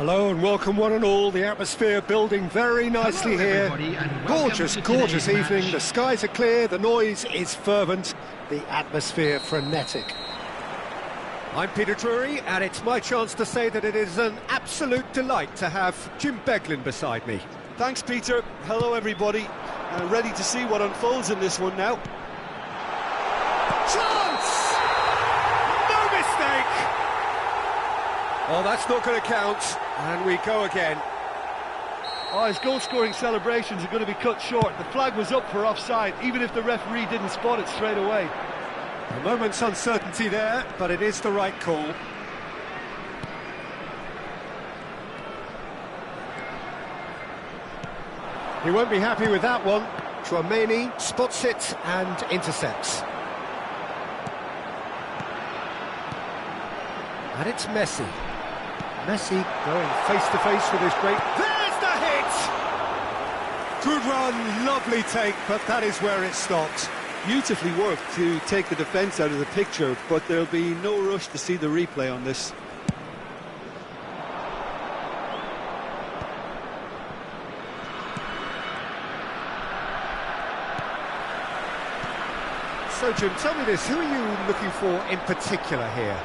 Hello and welcome one and all. The atmosphere building very nicely here. Gorgeous, gorgeous evening. The skies are clear, the noise is fervent, the atmosphere frenetic. I'm Peter Drury, and it's my chance to say that it is an absolute delight to have Jim Beglin beside me. Thanks, Peter. Hello, everybody. Ready to see what unfolds in this one now. Chance! No mistake! Oh, that's not going to count, and we go again. Oh, his goal-scoring celebrations are going to be cut short. The flag was up for offside, even if the referee didn't spot it straight away. A moment's uncertainty there, but it is the right call. He won't be happy with that one. Chouameni spots it and intercepts. And it's Messi. Messi going face-to-face with his great... There's the hit! Good run, lovely take, but that is where it stops. Beautifully worked to take the defence out of the picture, but there'll be no rush to see the replay on this. So, Jim, tell me this, who are you looking for in particular here?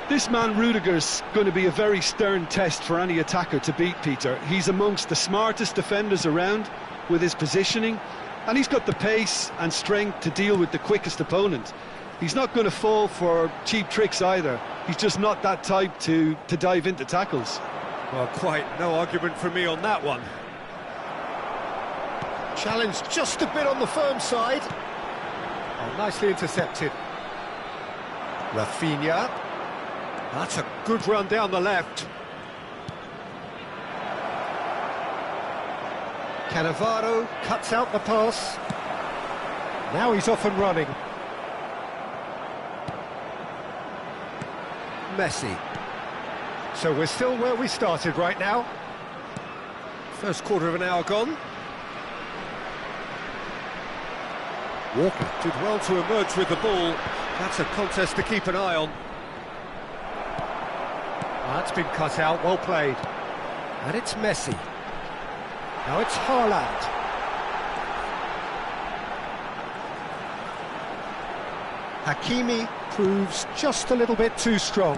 This man Rudiger's going to be a very stern test for any attacker to beat, Peter. He's amongst the smartest defenders around with his positioning, and he's got the pace and strength to deal with the quickest opponent. He's not going to fall for cheap tricks either. He's just not that type to dive into tackles. Well, quite no argument from me on that one. Challenge just a bit on the firm side. Oh, nicely intercepted. Rafinha. That's a good run down the left. Cannavaro cuts out the pass. Now he's off and running. Messi. So we're still where we started right now. First quarter of an hour gone. Walker did well to emerge with the ball. That's a contest to keep an eye on. That's been cut out, well played. And it's Messi. Now it's Haaland. Hakimi proves just a little bit too strong.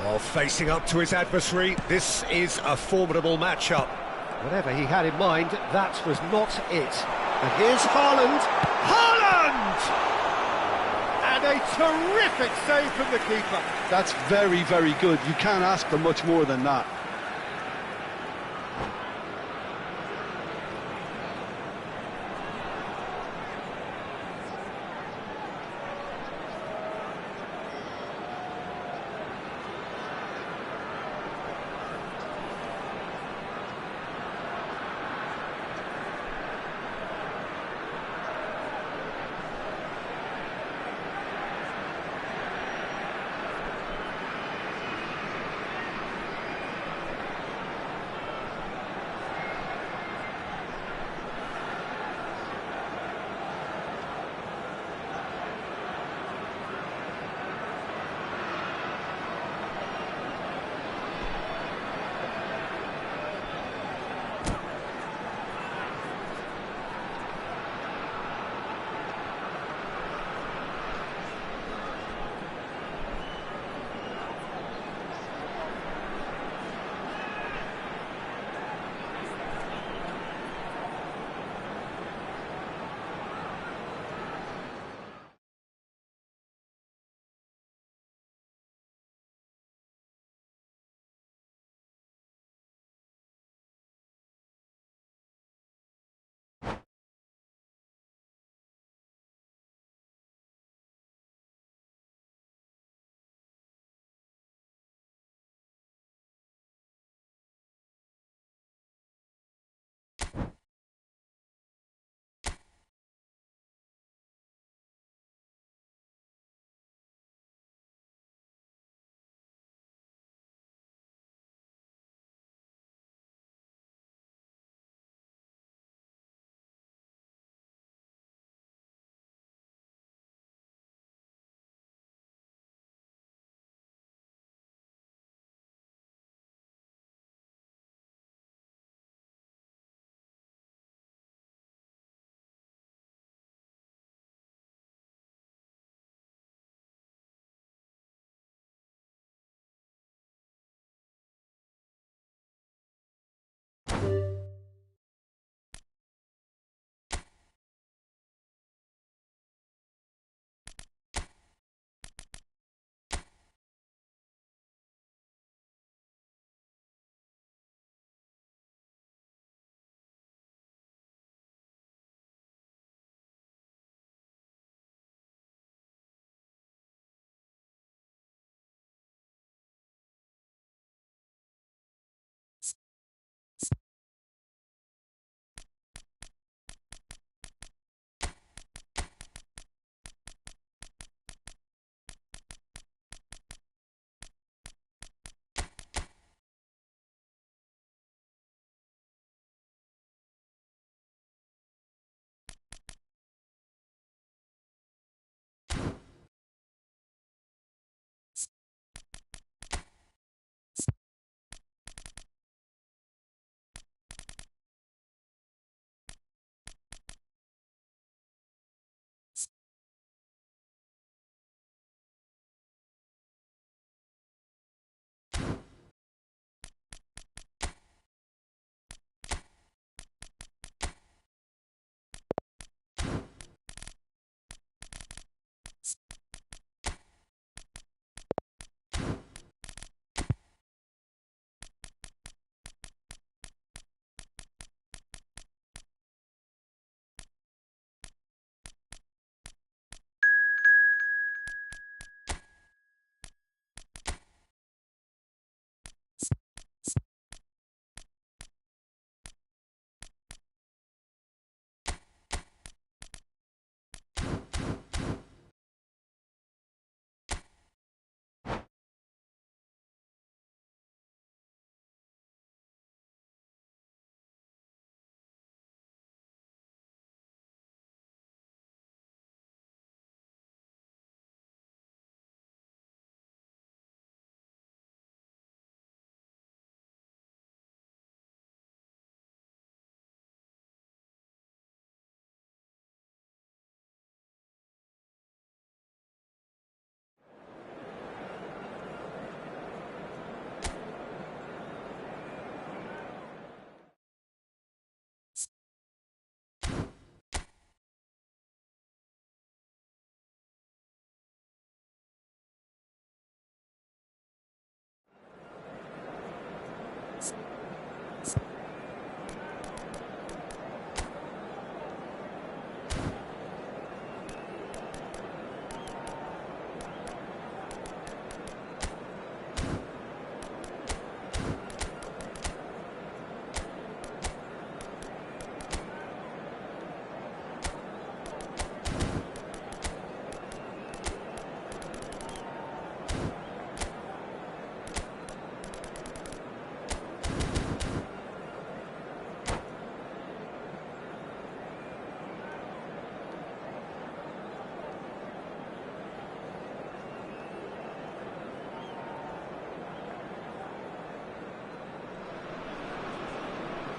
Oh, facing up to his adversary, this is a formidable matchup. Whatever he had in mind, that was not it. And here's Haaland. Haaland! And a terrific save from the keeper. That's very, very good. You can't ask for much more than that.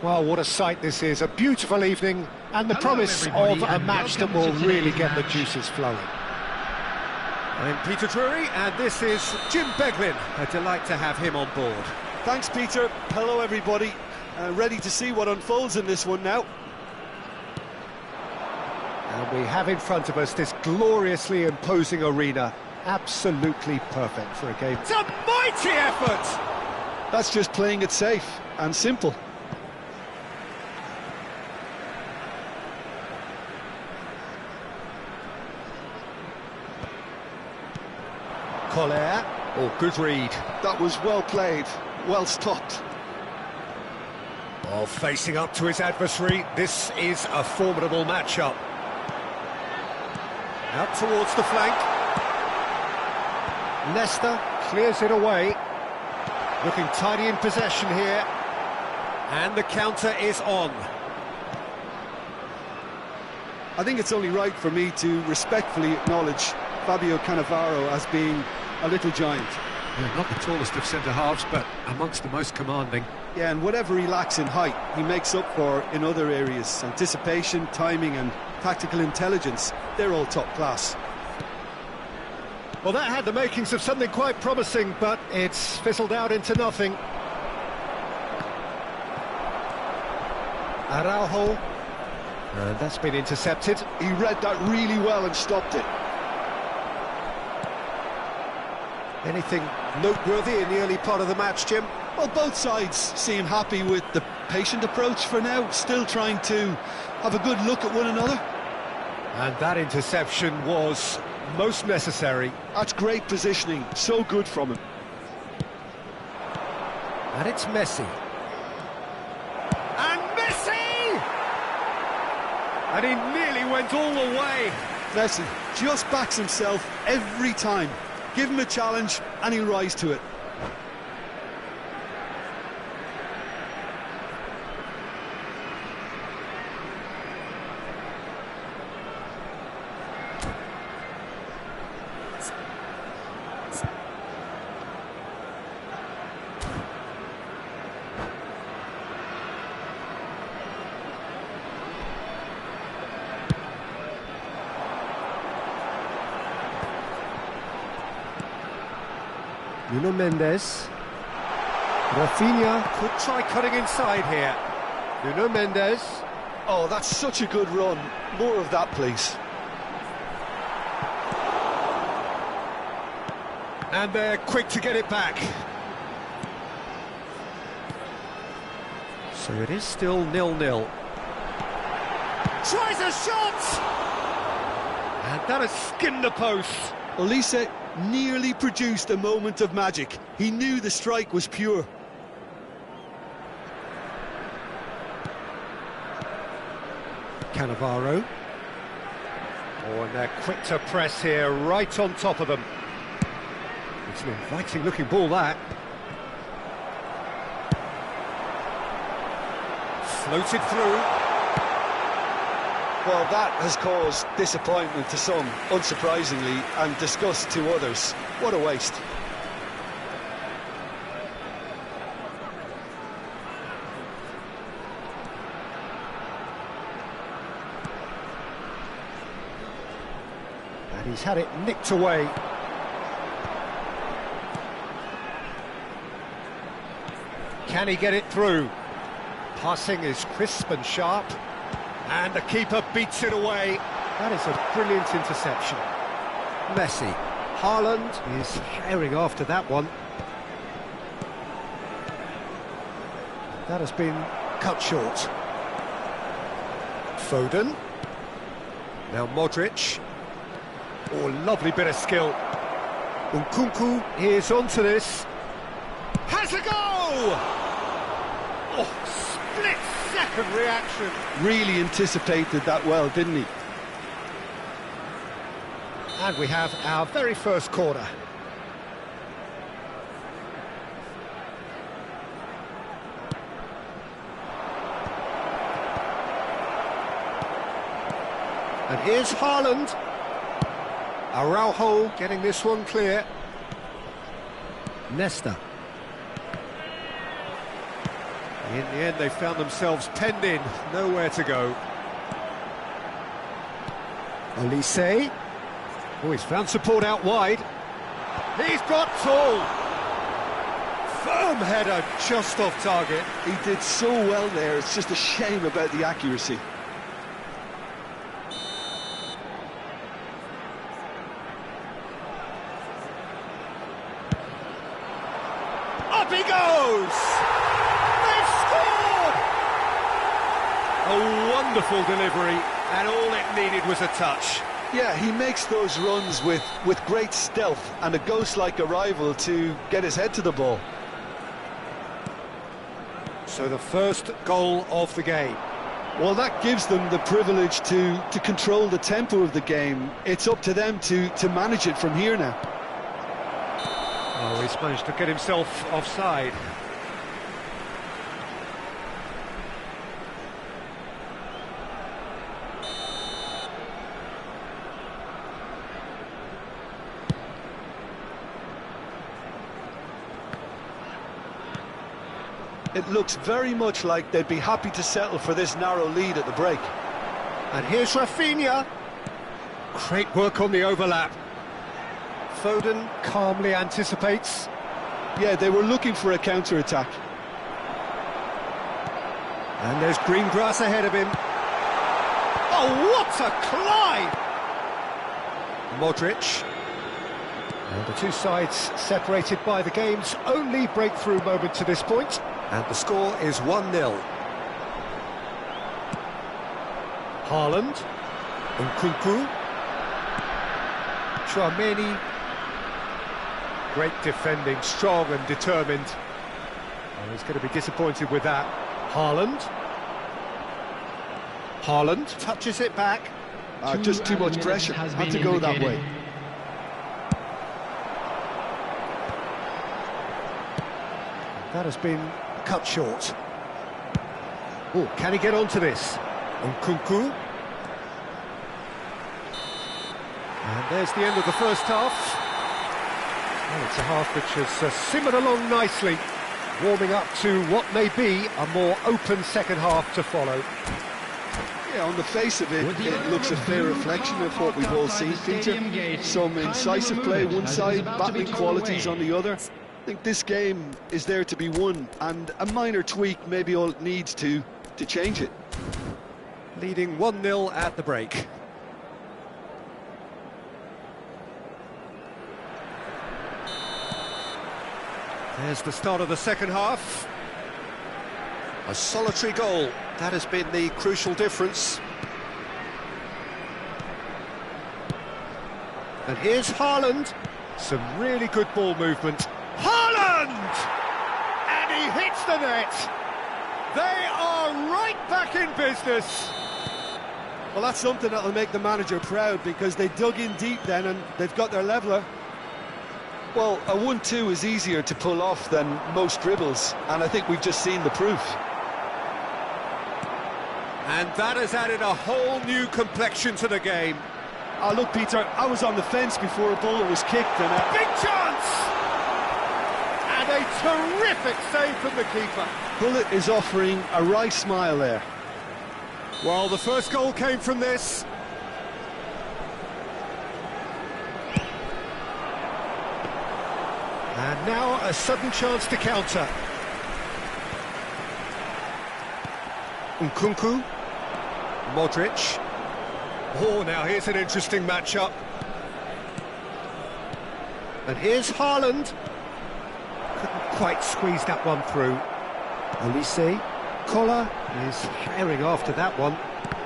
Well, what a sight this is. A beautiful evening and the promise of a match that will really get the juices flowing. I'm Peter Drury and this is Jim Beglin. A delight to have him on board. Thanks, Peter. Hello, everybody. Ready to see what unfolds in this one now. And we have in front of us this gloriously imposing arena. Absolutely perfect for a game. It's a mighty effort! That's just playing it safe and simple. Collier. Oh, good read. That was well played, well stopped. Oh, facing up to his adversary, this is a formidable matchup. Out towards the flank. Leicester clears it away. Looking tidy in possession here. And the counter is on. I think it's only right for me to respectfully acknowledge Fabio Cannavaro as being a little giant. Yeah, not the tallest of centre-halves, but amongst the most commanding. Yeah, and whatever he lacks in height, he makes up for in other areas. Anticipation, timing and tactical intelligence, they're all top class. Well, that had the makings of something quite promising, but it's fizzled out into nothing. Araujo. And that's been intercepted. He read that really well and stopped it. Anything noteworthy in the early part of the match, Jim? Well, both sides seem happy with the patient approach for now, still trying to have a good look at one another. And that interception was most necessary. That's great positioning, so good from him. And it's Messi. And Messi! And he nearly went all the way. Messi just backs himself every time. Give him a challenge and he'll rise to it. Nuno Mendes. Rafinha could try cutting inside here. Nuno Mendes. Oh, that's such a good run. More of that, please. And they're quick to get it back. So it is still 0-0. Tries a shot! And that has skinned the post. Olise nearly produced a moment of magic. He knew the strike was pure. Cannavaro. Oh, and they're quick to press here, right on top of them. It's an inviting looking ball, that. Floated through. Well, that has caused disappointment to some, unsurprisingly, and disgust to others. What a waste. And he's had it nicked away. Can he get it through? Passing is crisp and sharp. And the keeper beats it away. That is a brilliant interception. Messi. Haaland is herring after that one. That has been cut short. Foden. Now Modric. Oh, lovely bit of skill. Nkunku is onto this. Has a go! Oh, split-second reaction. Really anticipated that well, didn't he? And we have our very first corner. And here's Haaland. Araujo getting this one clear. Nesta. In the end, they found themselves penned in, nowhere to go. Olise. Oh, he's found support out wide. He's got tall. Firm header, just off target. He did so well there, it's just a shame about the accuracy. Up he goes! They've scored! A wonderful delivery, and all it needed was a touch. Yeah, he makes those runs with great stealth and a ghost-like arrival to get his head to the ball. So the first goal of the game. Well, that gives them the privilege to control the tempo of the game. It's up to them to manage it from here now. Oh, he's managed to get himself offside. It looks very much like they'd be happy to settle for this narrow lead at the break. And here's Rafinha. Great work on the overlap. Foden calmly anticipates. Yeah, they were looking for a counter-attack. And there's green grass ahead of him. Oh, what a climb! Modric. And the two sides separated by the game's only breakthrough moment to this point. And the score is 1-0. Haaland. Nkunku. Tchouaméni. Great defending, strong and determined. Oh, he's going to be disappointed with that. Haaland. Haaland touches it back. Just too much pressure. Had to go that way. That has been cut short. Oh, can he get onto this? Nkunku. And there's the end of the first half. Well, it's a half which has simmered along nicely, warming up to what may be a more open second half to follow. Yeah, on the face of it, it looks a fair reflection of what we've all seen, Peter. Some incisive play one side, battling qualities on the other. I think this game is there to be won, and a minor tweak maybe all it needs to change it. Leading 1-0 at the break. There's the start of the second half. A solitary goal, that has been the crucial difference. And here's Haaland. Some really good ball movement. Haaland! And he hits the net. They are right back in business. Well, that's something that'll make the manager proud, because they dug in deep then and they've got their leveller. Well, a 1-2 is easier to pull off than most dribbles, and I think we've just seen the proof. And that has added a whole new complexion to the game. Oh, look, Peter, I was on the fence before a ball was kicked, and big chance! And a terrific save from the keeper. Bullet is offering a wry smile there. Well, the first goal came from this. And now a sudden chance to counter. Nkunku. Modric. Oh, now here's an interesting matchup. And here's Haaland. Couldn't quite squeeze that one through. Olise. Collar is herring after that one.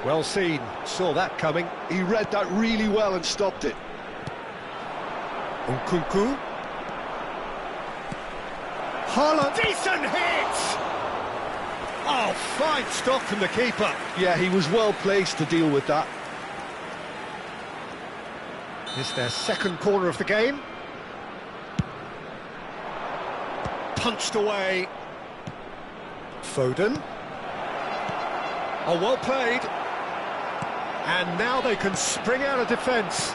Well seen, saw that coming. He read that really well and stopped it. Nkunku. Haaland, decent hit! Oh, fine stop from the keeper. Yeah, he was well placed to deal with that. It's their second corner of the game. Punched away. Foden. Oh, well played. And now they can spring out of defence.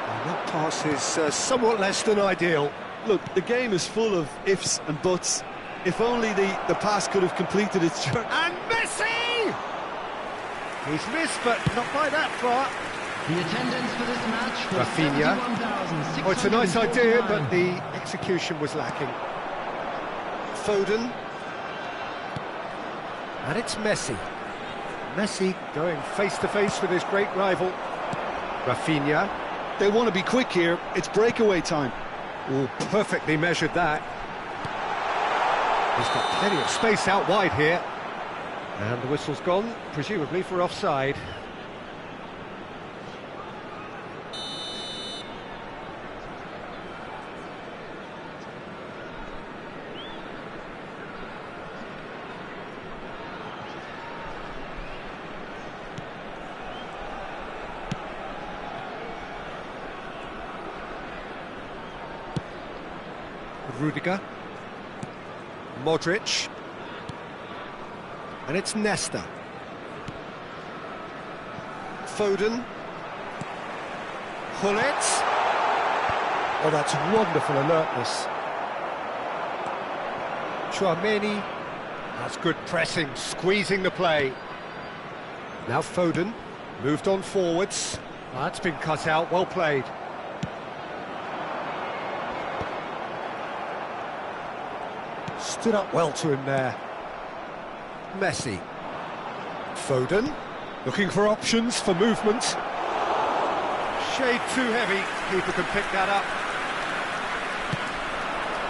And that pass is somewhat less than ideal. Look, the game is full of ifs and buts. If only the pass could have completed its journey. And Messi! He's missed, but not by that far. The attendance for this match was Rafinha. 71,649. Oh, it's a nice idea, but the execution was lacking. Foden. And it's Messi. Messi going face-to-face with his great rival. Rafinha. They want to be quick here. It's breakaway time. Oh, perfectly measured that. He's got plenty of space out wide here. And the whistle's gone, presumably for offside. Rudiger. Modric. And it's Nesta. Foden. Hullet. Oh, that's wonderful alertness. Chouameni. That's good pressing, squeezing the play. Now Foden. Moved on forwards. That's been cut out, well played. Stood up well to him there. Messi. Foden. Looking for options for movement. Shade too heavy. Keeper can pick that up.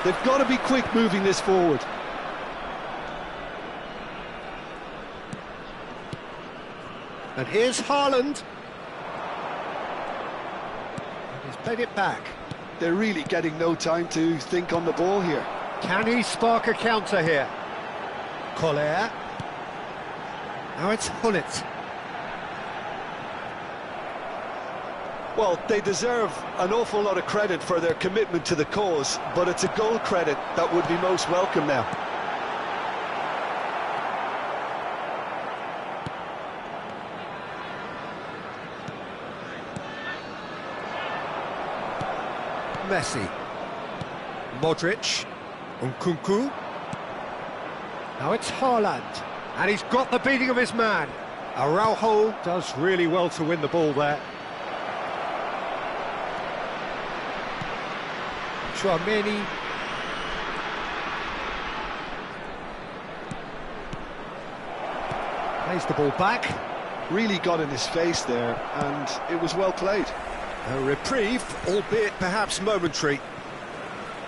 They've got to be quick moving this forward. And here's Haaland. He's played it back. They're really getting no time to think on the ball here. Can he spark a counter here? Collier. Now it's Hullet. Well, they deserve an awful lot of credit for their commitment to the cause, but it's a goal credit that would be most welcome now. Messi. Modric. Nkunku. Now it's Haaland. And he's got the beating of his man. Araujo does really well to win the ball there. Chouameni. Plays the ball back. Really got in his face there, and it was well played. A reprieve, albeit perhaps momentary.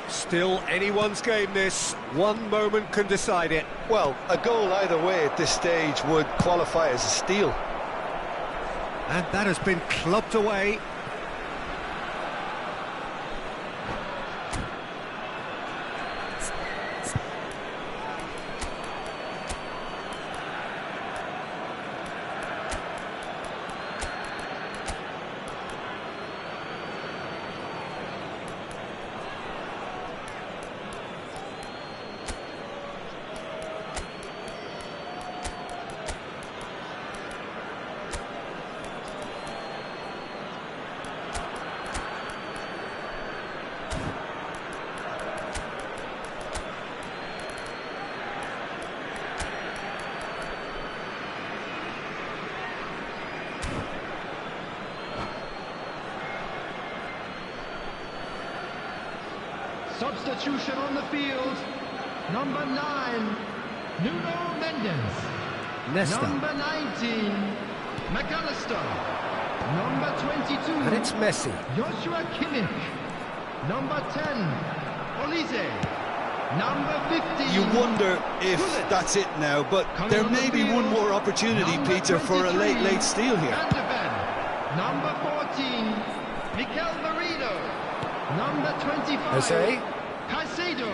Still anyone's game this. One moment can decide it. Well, a goal either way at this stage would qualify as a steal. And that has been clubbed away. Substitution on the field. Number 9, Nuno Mendes. Nesta. Number 19, McAllister. Number 22, And it's Messi. Joshua Kimmich. Number 10, Olise. Number 15. You wonder if Hullet. that's it now, but Coming there on the may be field, one more opportunity, number Peter, for a 23, late steal here. Van de Ven. Number 14, Mikel Merino. Number 25, Jose. Caicedo.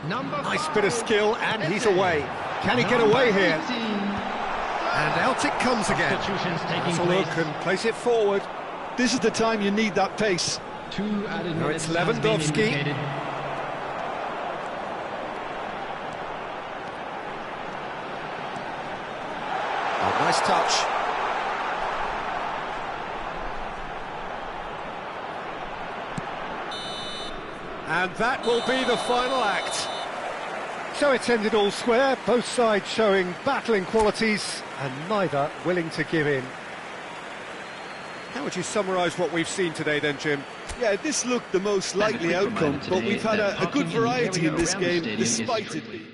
Number Nice 5, bit of skill, and he's Eze. away. Can he get Number away here? 18, And out it comes again. Substitutions taking Has a look place. and place it forward. This is the time you need that pace. 2 added Now minutes it's has been Lewandowski. indicated. Oh, nice touch. And that will be the final act. So it's ended all square, both sides showing battling qualities and neither willing to give in. How would you summarise what we've seen today then, Jim? Yeah, this looked the most likely outcome, but we've had a good variety in this game, despite it being...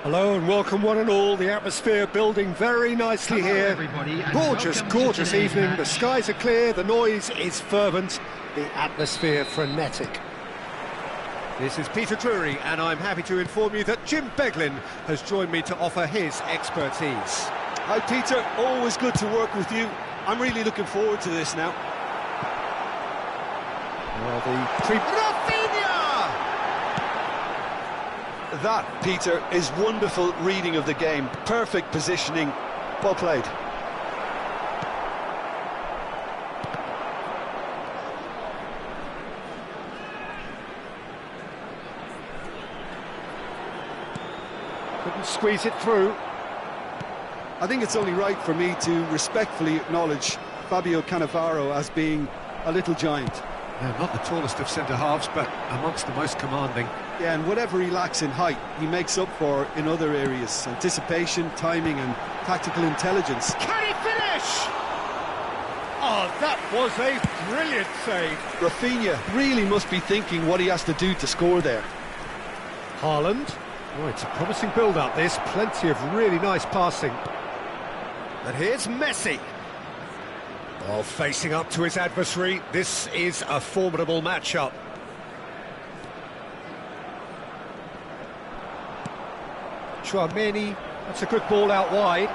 Hello and welcome one and all, the atmosphere building very nicely here. Gorgeous, gorgeous evening, the skies are clear, the noise is fervent, the atmosphere frenetic. This is Peter Drury and I'm happy to inform you that Jim Beglin has joined me to offer his expertise. Hi Peter, always good to work with you. I'm really looking forward to this now. Well, Rafinha! That, Peter, is wonderful reading of the game. Perfect positioning. Well played. Couldn't squeeze it through. I think it's only right for me to respectfully acknowledge Fabio Cannavaro as being a little giant. Yeah, not the tallest of centre-halves, but amongst the most commanding. Yeah, and whatever he lacks in height, he makes up for in other areas. Anticipation, timing and tactical intelligence. Can he finish? Oh, that was a brilliant save. Rafinha really must be thinking what he has to do to score there. Haaland. Oh, it's a promising build-up, this. Plenty of really nice passing. And here's Messi. While facing up to his adversary, this is a formidable matchup. Tchouaméni, that's a good ball out wide.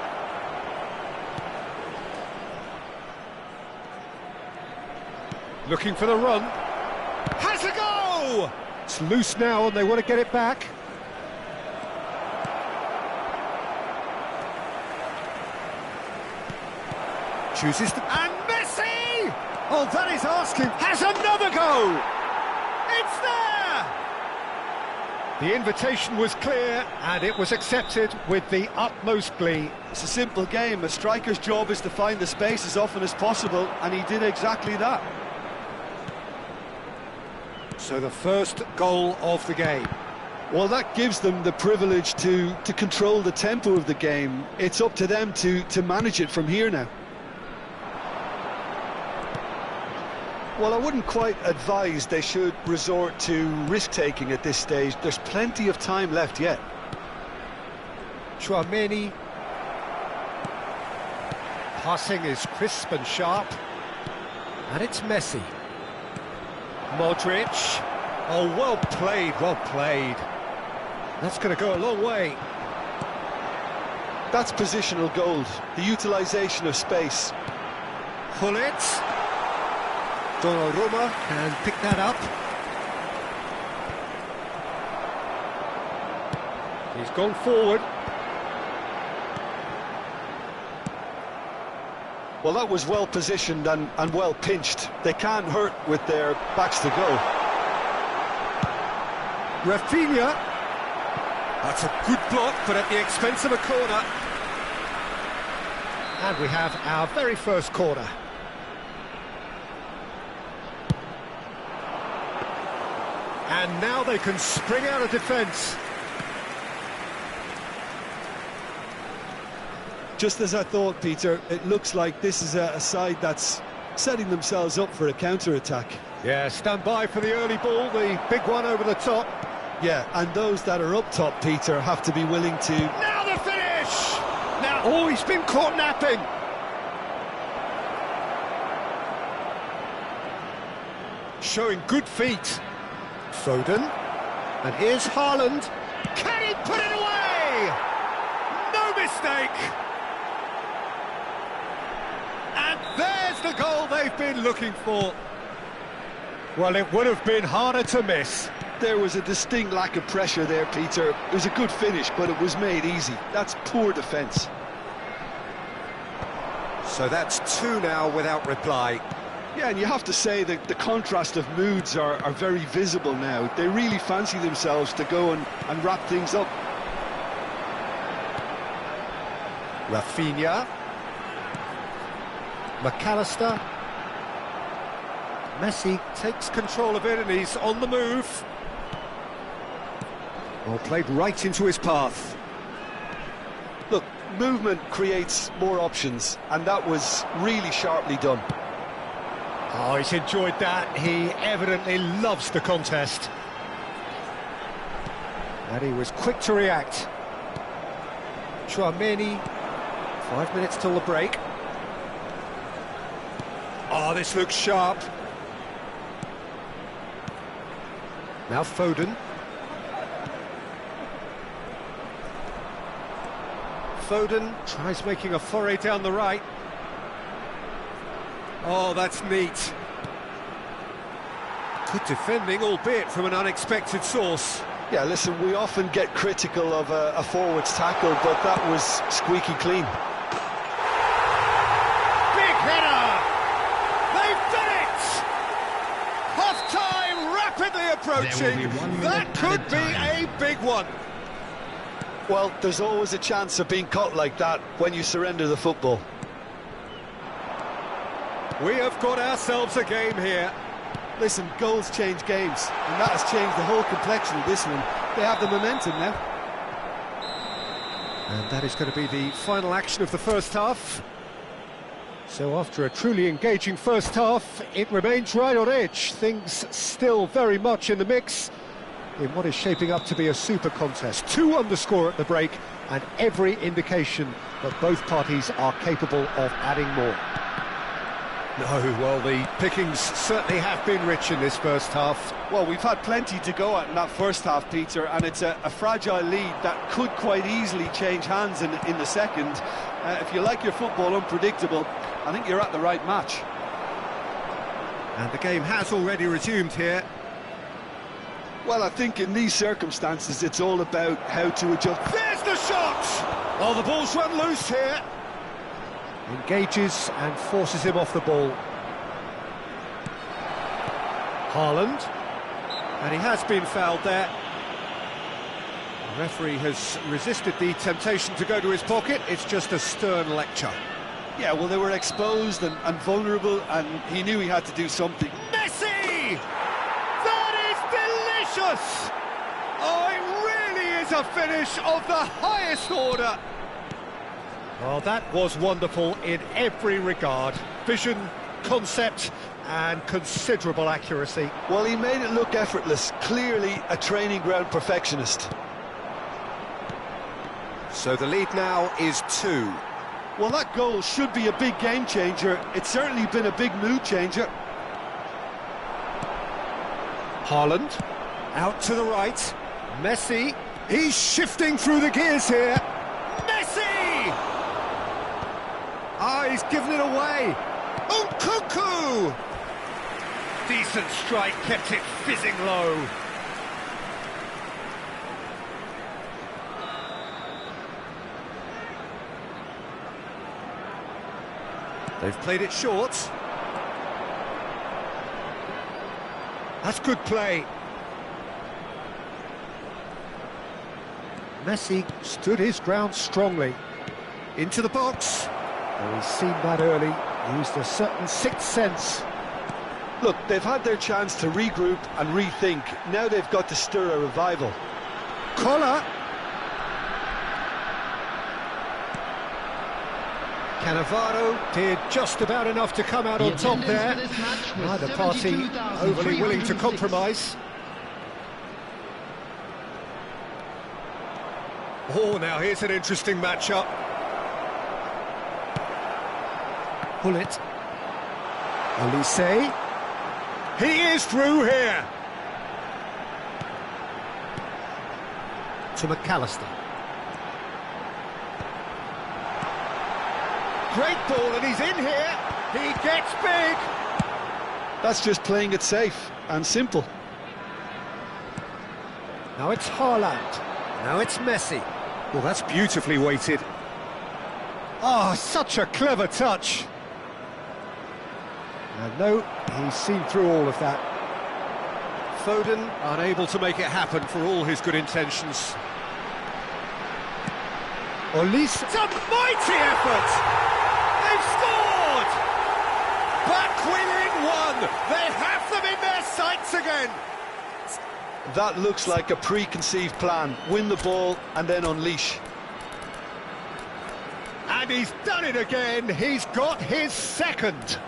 Looking for the run. Has a go! It's loose now and they want to get it back. Chooses the... And Messi! Oh, that is asking. Has another go! It's there! The invitation was clear, and it was accepted with the utmost glee. It's a simple game. A striker's job is to find the space as often as possible, and he did exactly that. So the first goal of the game. Well, that gives them the privilege to control the tempo of the game. It's up to them to manage it from here now. Well, I wouldn't quite advise they should resort to risk-taking at this stage. There's plenty of time left yet. Tchouaméni. Passing is crisp and sharp. And it's Messi. Modric. Oh, well played, well played. That's going to go a long way. That's positional gold, the utilisation of space. Hullet. Donnarumma can pick that up. He's gone forward. Well, that was well positioned and well pinched. They can't hurt with their backs to go. Rafinha. That's a good block, but at the expense of a corner. And we have our very first corner. And now they can spring out of defence. Just as I thought, Peter, it looks like this is a side that's setting themselves up for a counter-attack. Yeah, stand by for the early ball, the big one over the top. Yeah, and those that are up top, Peter, have to be willing to... Now the finish! Now, oh, he's been caught napping. Showing good feet. Foden. And here's Haaland. Can he put it away? No mistake! And there's the goal they've been looking for. Well, it would have been harder to miss. There was a distinct lack of pressure there, Peter. It was a good finish, but it was made easy. That's poor defence. So that's two now without reply. Yeah, and you have to say that the contrast of moods are very visible now. They really fancy themselves to go and wrap things up. Rafinha. McAllister. Messi takes control of it and he's on the move. Well, played right into his path. Look, movement creates more options, and that was really sharply done. Oh, he's enjoyed that. He evidently loves the contest. And he was quick to react. Tchouaméni, 5 minutes till the break. Oh, this looks sharp. Now Foden. Foden tries making a foray down the right. Oh, that's neat. Good defending, albeit from an unexpected source. Yeah, listen, we often get critical of a forward's tackle, but that was squeaky clean. Big header! They've done it! Half-time rapidly approaching. That could be a big one. Well, there's always a chance of being caught like that when you surrender the football. We have got ourselves a game here. Listen, goals change games, and that has changed the whole complexion of this one. They have the momentum now. And that is going to be the final action of the first half. So after a truly engaging first half, it remains right on edge. Things still very much in the mix in what is shaping up to be a super contest. 2 on the score at the break, and every indication that both parties are capable of adding more. No, well, the pickings certainly have been rich in this first half. Well, we've had plenty to go at in that first half, Peter, and it's a fragile lead that could quite easily change hands in the second. If you like your football unpredictable, I think you're at the right match. And the game has already resumed here. Well, I think in these circumstances, it's all about how to adjust. There's the shot! Oh, the ball's run loose here. Engages and forces him off the ball. Haaland. And he has been fouled there. The referee has resisted the temptation to go to his pocket. It's just a stern lecture. Yeah, well, they were exposed and vulnerable, and he knew he had to do something. Messi! That is delicious! Oh, it really is a finish of the highest order. Well, that was wonderful in every regard. Vision, concept, and considerable accuracy. Well, he made it look effortless. Clearly a training ground perfectionist. So the lead now is 2. Well, that goal should be a big game changer. It's certainly been a big mood changer. Haaland, out to the right. Messi, He's shifting through the gears here. Messi! Ah, he's given it away. Cuckoo! Decent strike, kept it fizzing low. They've played it short. That's good play. Messi stood his ground strongly. Into the box. Oh, he's seen that early. Used a certain sixth sense. Look, they've had their chance to regroup and rethink. Now they've got to stir a revival. Collar. Cannavaro did just about enough to come out on top there. Neither party overly willing to compromise. Oh, now here's an interesting matchup. Pull it. Olise. He is through here. To McAllister. Great ball, and he's in here. He gets big. That's just playing it safe and simple. Now it's Haaland. Now it's Messi. Well, that's beautifully weighted. Oh, such a clever touch. And no, he's seen through all of that. Foden unable to make it happen for all his good intentions. Olise, it's a mighty effort! They've scored! Back within one! They have them in their sights again! That looks like a preconceived plan. Win the ball and then unleash. And he's done it again. He's got his second.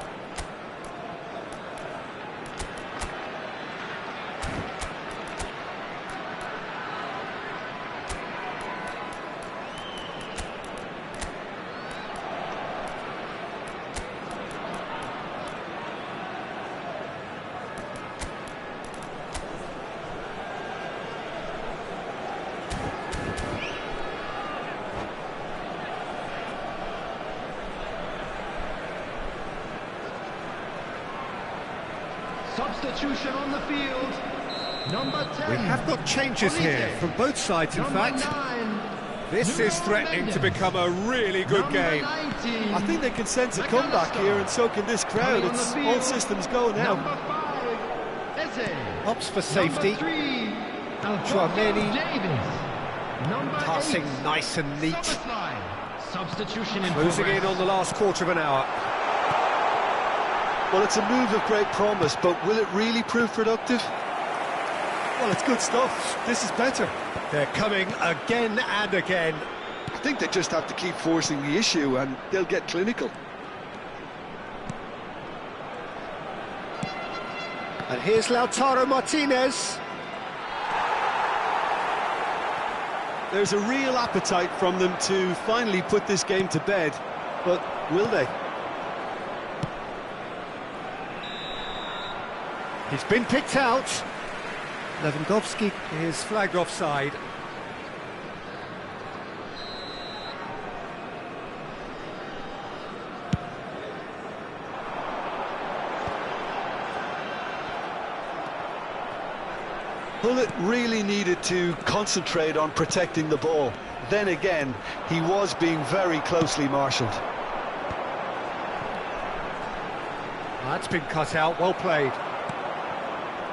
Substitution on the field. Number 10. We have got changes here from both sides, in fact. 9. This is threatening to become a really good game. 19. I think they can sense a comeback here, and so can this crowd. It's all systems go now. Number 5. Eze. Opts for safety. Number 3. Chouameni. Davis. Number Passing 8. nice and neat. Szoboszlai. Substitution in Closing progress. in on the last quarter of an hour. Well, it's a move of great promise, but will it really prove productive? Well, it's good stuff. This is better. They're coming again and again. I think they just have to keep forcing the issue and they'll get clinical. And here's Lautaro Martinez. There's a real appetite from them to finally put this game to bed, but will they? He's been picked out. Lewandowski is flagged offside. Bullet really needed to concentrate on protecting the ball. Then again, he was being very closely marshalled. That's been cut out, well played.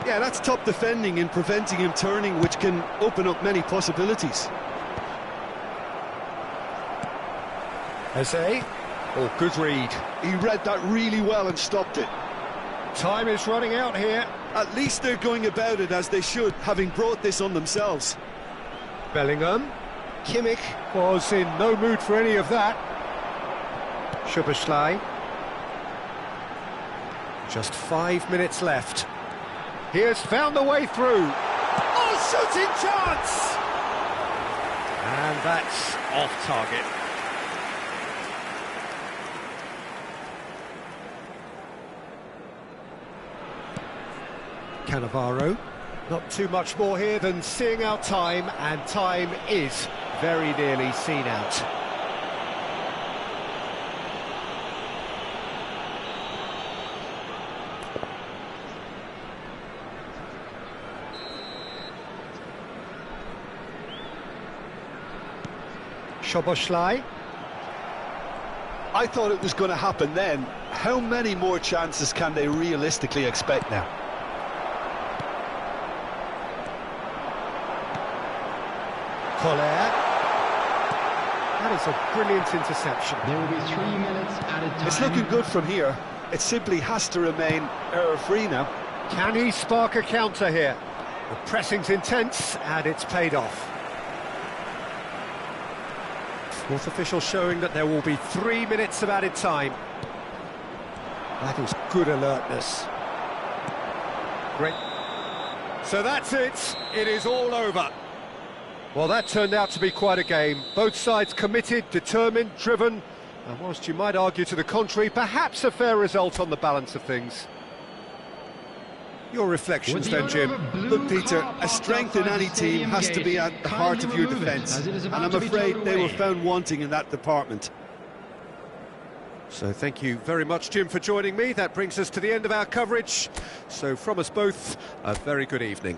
Yeah, that's top defending in preventing him turning, which can open up many possibilities. Eze. Oh, good read. He read that really well and stopped it. Time is running out here. At least they're going about it as they should, having brought this on themselves. Bellingham. Kimmich was in no mood for any of that. Szoboszlai. Just 5 minutes left. He has found the way through. Oh, shooting chance! And that's off target. Cannavaro. Not too much more here than seeing out time, and time is very nearly seen out. Szoboszlai. I thought it was going to happen then. How many more chances can they realistically expect now? Collier. That is a brilliant interception. There will be 3 minutes added time. It's looking good from here. It simply has to remain error-free now. Can he spark a counter here? The pressing's intense, and it's paid off. Fourth official showing that there will be 3 minutes of added time. That is good alertness. Great. So that's it. It is all over. Well, that turned out to be quite a game. Both sides committed, determined, driven, and whilst you might argue to the contrary, perhaps a fair result on the balance of things. Your reflections then, Jim? Look, Peter, a strength in any team has to be at the heart of your defence, and I'm afraid they were found wanting in that department. So thank you very much, Jim, for joining me. That brings us to the end of our coverage. So from us both, a very good evening.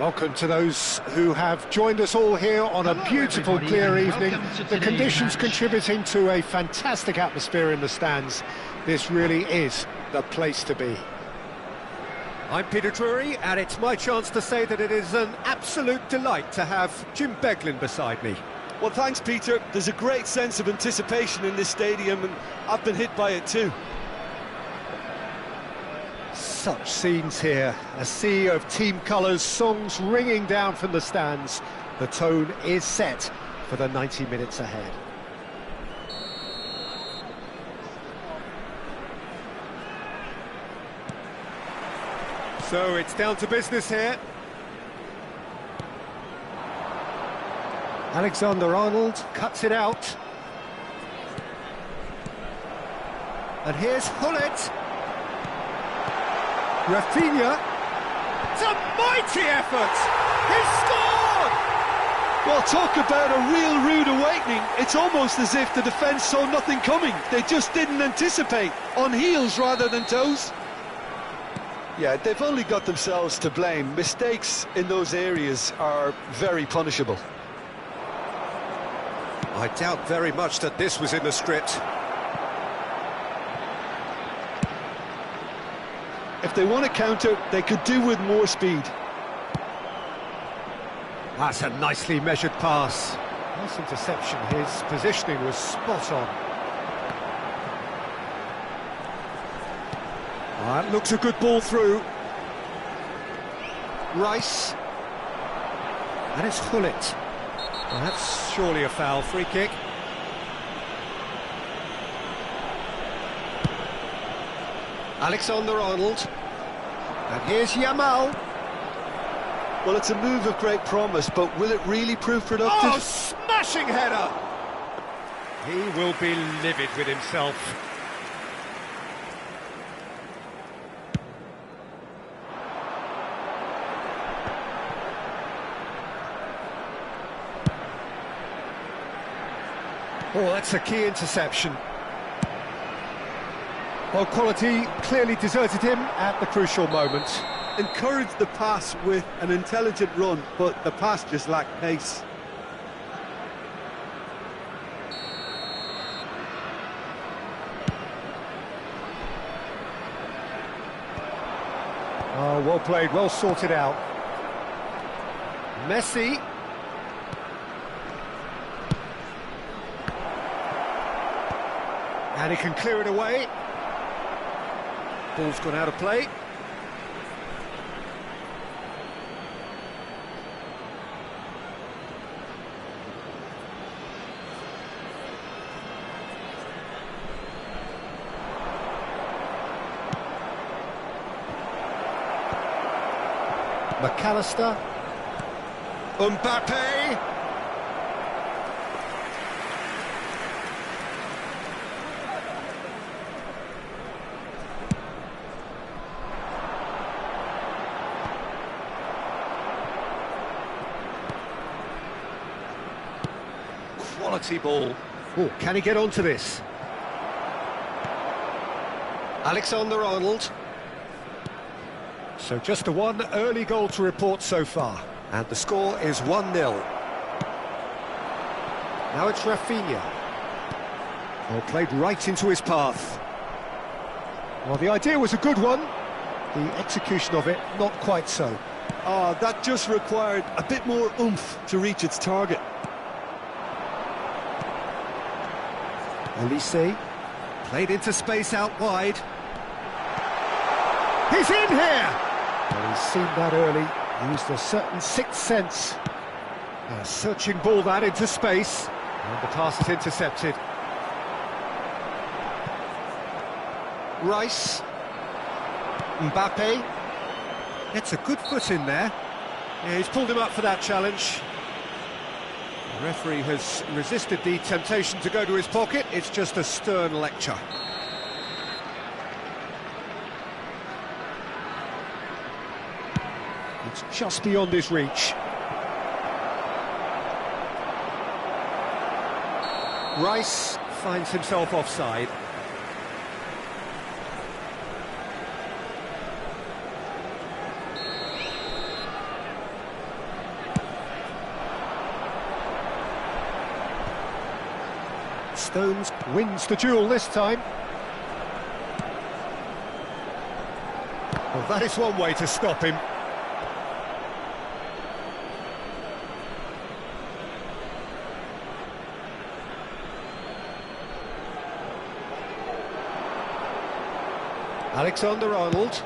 Welcome to those who have joined us all here on a beautiful, clear evening. The conditions contributing to a fantastic atmosphere in the stands. This really is the place to be. I'm Peter Drury, and it's my chance to say that it is an absolute delight to have Jim Beglin beside me. Well, thanks, Peter. There's a great sense of anticipation in this stadium, and I've been hit by it too. Such scenes here, a sea of team colours, songs ringing down from the stands. The tone is set for the 90 minutes ahead. So it's down to business here. Alexander-Arnold cuts it out. And here's Hullet. Rafinha, it's a mighty effort! He's scored! Well, talk about a real rude awakening. It's almost as if the defence saw nothing coming. They just didn't anticipate, on heels rather than toes. Yeah, they've only got themselves to blame. Mistakes in those areas are very punishable. I doubt very much that this was in the script. If they want to counter, they could do with more speed. That's a nicely measured pass. Nice interception. His positioning was spot on. That looks a good ball through. Rice. And it's Hullet. Well, that's surely a foul. Free kick. Alexander-Arnold. And here's Yamal. Well, it's a move of great promise, but will it really prove productive? Oh, smashing header! He will be livid with himself. Oh, that's a key interception. Well, quality clearly deserted him at the crucial moment. Encouraged the pass with an intelligent run, but the pass just lacked pace. Oh, well played, well sorted out. Messi. And he can clear it away. Ball's gone out of play. McAllister. Mbappe. Quality ball. Oh, can he get onto this? Alexander-Arnold. So just the one early goal to report so far. And the score is 1-0. Now it's Rafinha. Well, played right into his path. Well, the idea was a good one. The execution of it, not quite so. Oh, that just required a bit more oomph to reach its target. Elise, played into space out wide. He's in here! Well, he's seen that early, used a certain sixth sense. A searching ball that into space, and the pass is intercepted. Rice. Mbappe. Gets a good foot in there. Yeah, he's pulled him up for that challenge. The referee has resisted the temptation to go to his pocket. It's just a stern lecture. It's just beyond his reach. Rice finds himself offside. Stones wins the duel this time. Well, that is one way to stop him. Alexander-Arnold.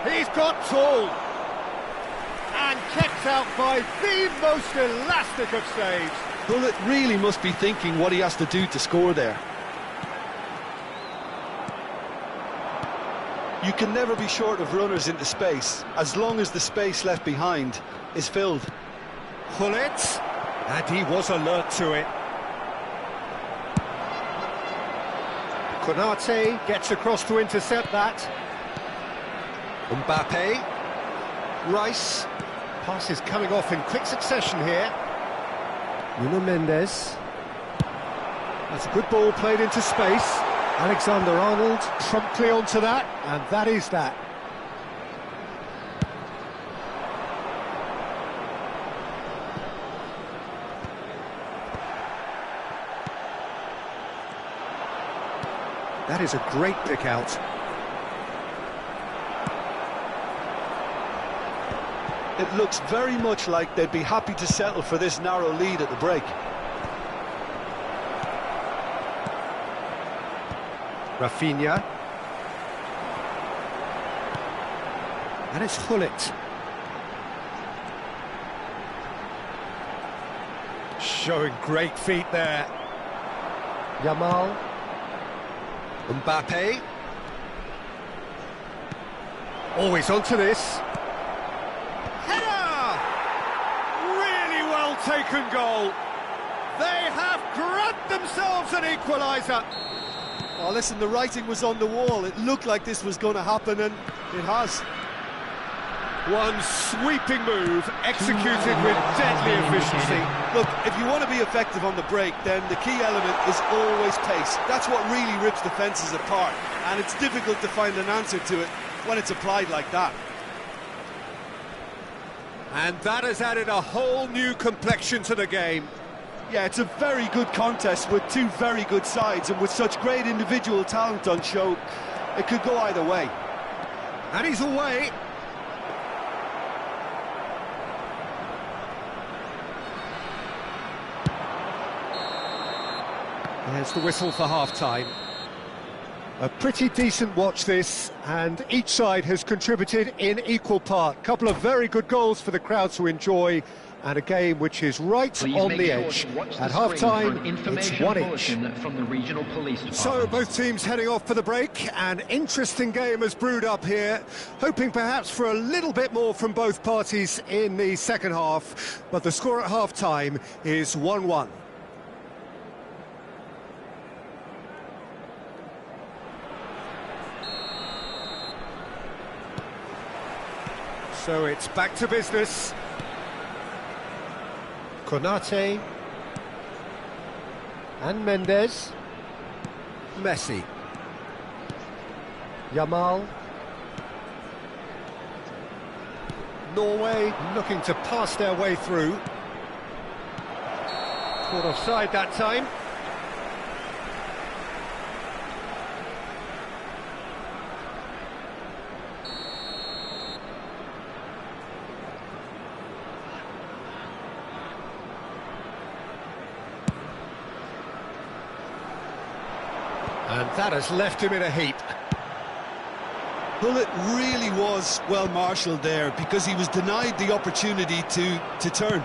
He's got tall. And kept out by the most elastic of saves. Bullet really must be thinking what he has to do to score there. You can never be short of runners into space, as long as the space left behind is filled. Bullet, and he was alert to it. Konate gets across to intercept that. Mbappe. Rice. Passes coming off in quick succession here. Nuno Mendes. That's a good ball played into space. Alexander-Arnold promptly onto that, and that is that. That is a great pick out. It looks very much like they'd be happy to settle for this narrow lead at the break. Rafinha. And it's Hullet. Showing great feet there. Yamal. Mbappe. Always onto this. Header! Really well taken goal. They have grabbed themselves an equaliser. Oh, listen, the writing was on the wall. It looked like this was going to happen, and it has. One sweeping move, executed with deadly efficiency. Look, if you want to be effective on the break, then the key element is always pace. That's what really rips defences apart, and it's difficult to find an answer to it when it's applied like that. And that has added a whole new complexion to the game. Yeah, it's a very good contest with two very good sides, and with such great individual talent on show, it could go either way. And he's away. There's the whistle for half-time. A pretty decent watch this, and each side has contributed in equal part. Couple of very good goals for the crowd to enjoy, and a game which is right on the edge. At half-time, it's 1-1. From the regional police department. So both teams heading off for the break. An interesting game has brewed up here, hoping perhaps for a little bit more from both parties in the second half, but the score at half-time is 1-1. So it's back to business. Konate and Mendes. Messi. Yamal. Norway looking to pass their way through. Caught offside that time. And that has left him in a heap. Bullet really was well marshalled there, because he was denied the opportunity to turn.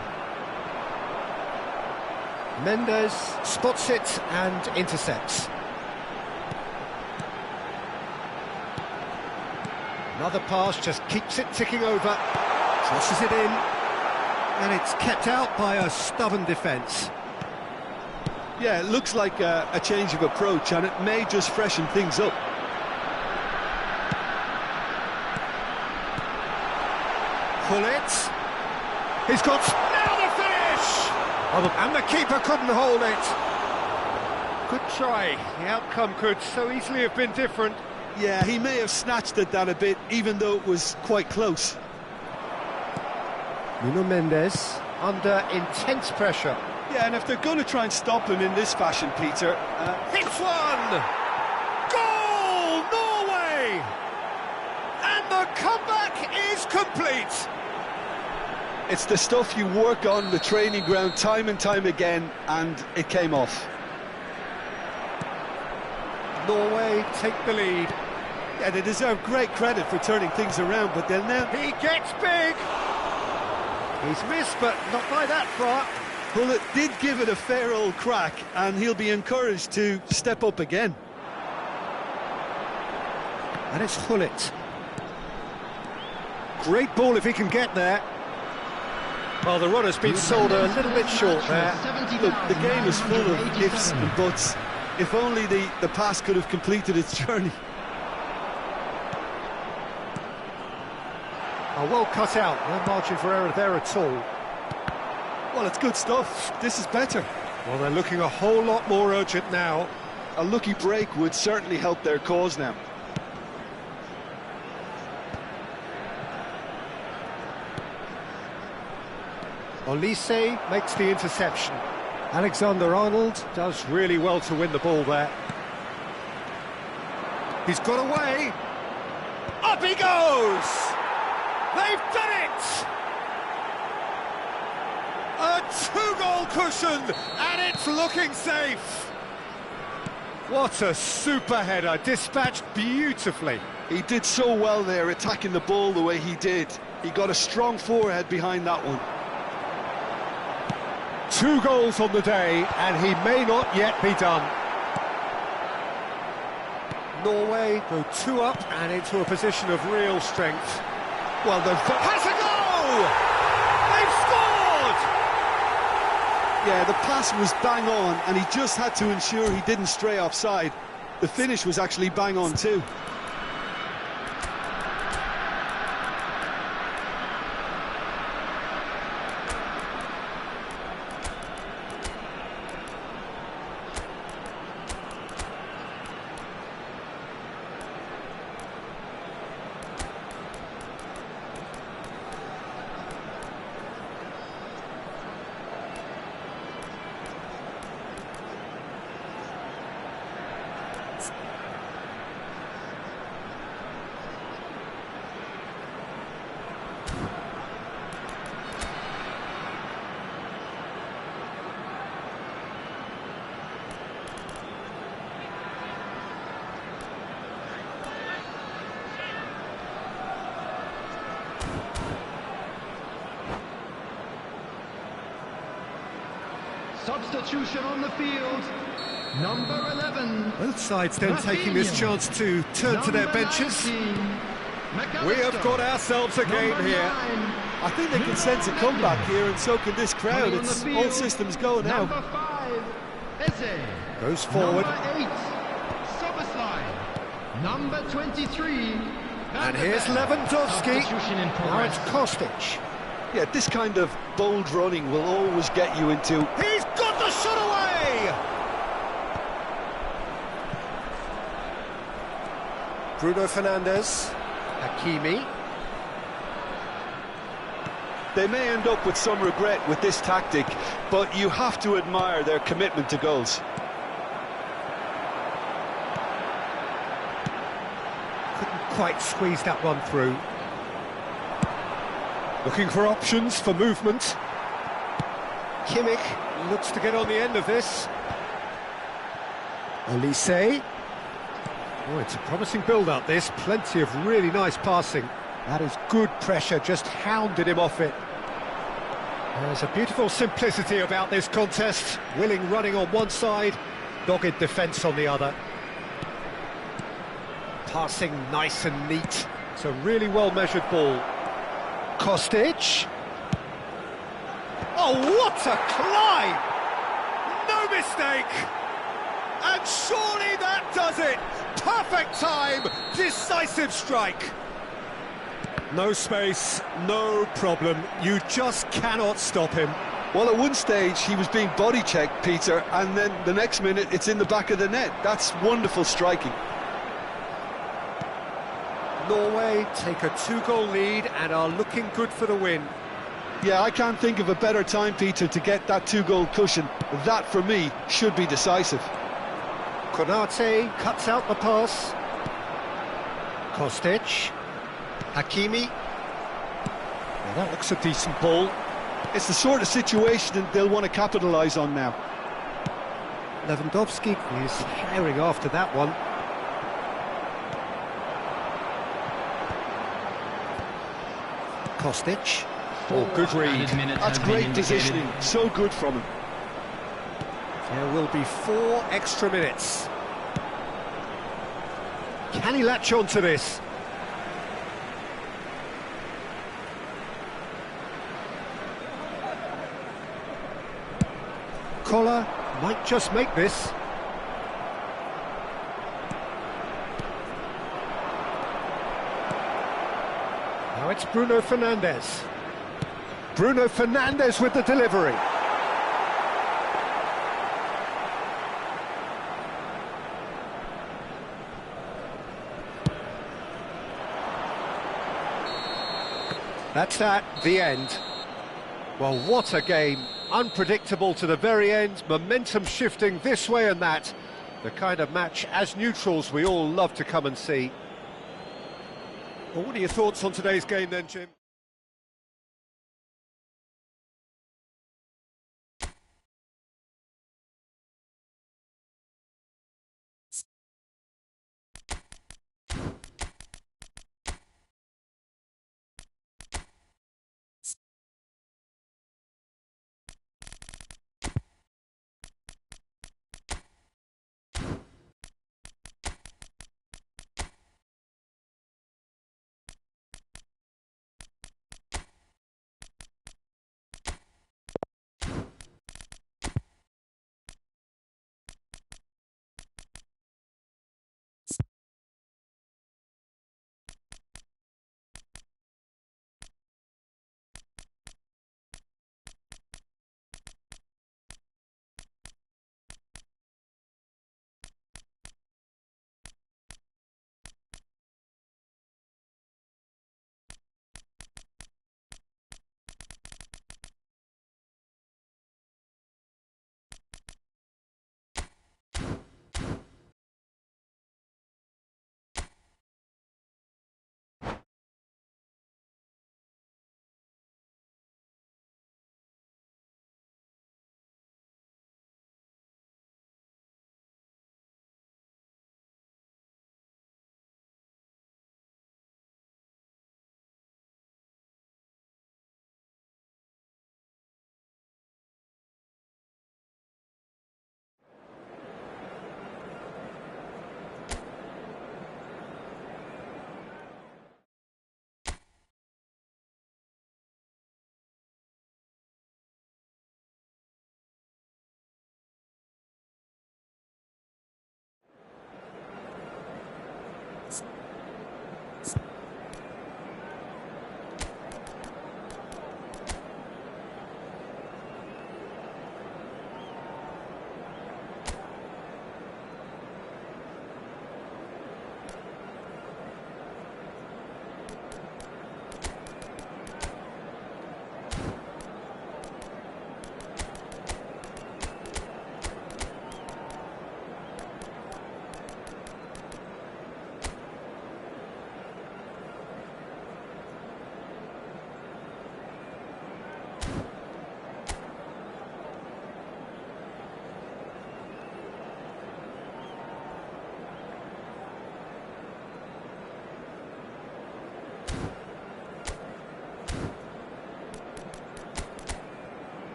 Mendes spots it and intercepts. Another pass just keeps it ticking over. Crosses it in. And it's kept out by a stubborn defence. Yeah, it looks like a change of approach, and it may just freshen things up. Hullet. He's got... Now the finish! Oh, and the keeper couldn't hold it. Good try. The outcome could so easily have been different. Yeah, he may have snatched at that a bit, even though it was quite close. Nuno Mendes under intense pressure. Yeah, and if they're going to try and stop him in this fashion, Peter... Hits one! Goal! Norway! And the comeback is complete! It's the stuff you work on the training ground time and time again, and it came off. Norway take the lead. Yeah, they deserve great credit for turning things around, but they'll now... He gets big! He's missed, but not by that far. Well, it did give it a fair old crack, and he'll be encouraged to step up again. And it's Hullet. Great ball if he can get there. Well, the runner's been sold a little bit short there. Look, the game is full of ifs and buts. If only the pass could have completed its journey. Oh, well cut out. No margin for error there at all. Well, it's good stuff. This is better. Well, they're looking a whole lot more urgent now. A lucky break would certainly help their cause now. Olise makes the interception. Alexander-Arnold does really well to win the ball there. He's got away. Up he goes! They've done it! A two-goal cushion, and it's looking safe. What a super header, dispatched beautifully. He did so well there, attacking the ball the way he did. He got a strong forehead behind that one. 2 goals on the day, and he may not yet be done. Norway go 2 up and into a position of real strength. Well, the has a goal! They've scored! Yeah, the pass was bang on, and he just had to ensure he didn't stray offside. The finish was actually bang on too. Substitution on the field, number 11. Both sides then taking this chance to turn to their benches. We have got ourselves a game here. I think they can sense a comeback here, and so can this crowd. It's all systems go now. Number 5, Eze. Goes forward. Number 8, Soberslide. Number 23. And here's Lewandowski. Now it's Kostic. Yeah, this kind of bold running will always get you into... He's got the shot away! Bruno Fernandes. Hakimi. They may end up with some regret with this tactic, but you have to admire their commitment to goals. Couldn't quite squeeze that one through. Looking for options for movement. Kimmich looks to get on the end of this. Olise. Oh, it's a promising build-up, this. Plenty of really nice passing. That is good pressure, just hounded him off it. There's a beautiful simplicity about this contest. Willing running on one side, dogged defence on the other. Passing nice and neat. It's a really well-measured ball. Kostic. Oh, what a climb! No mistake! And surely that does it! Perfect time, decisive strike. No space, no problem. You just cannot stop him. Well, at one stage he was being body-checked, Peter, and then the next minute it's in the back of the net. That's wonderful striking. Norway take a 2-goal lead and are looking good for the win. Yeah, I can't think of a better time, Peter, to get that two-goal cushion. That, for me, should be decisive. Konate cuts out the pass. Kostic. Hakimi. Well, that looks a decent ball. It's the sort of situation that they'll want to capitalise on now. Lewandowski is firing after that one. Kostic. Oh, good read. That's great positioning. So good from him. There will be 4 extra minutes. Can he latch on to this? Collar might just make this. Now it's Bruno Fernandes. Bruno Fernandes with the delivery. That's that, the end. Well, what a game. Unpredictable to the very end, momentum shifting this way and that. The kind of match, as neutrals, we all love to come and see. Well, what are your thoughts on today's game then, Jim?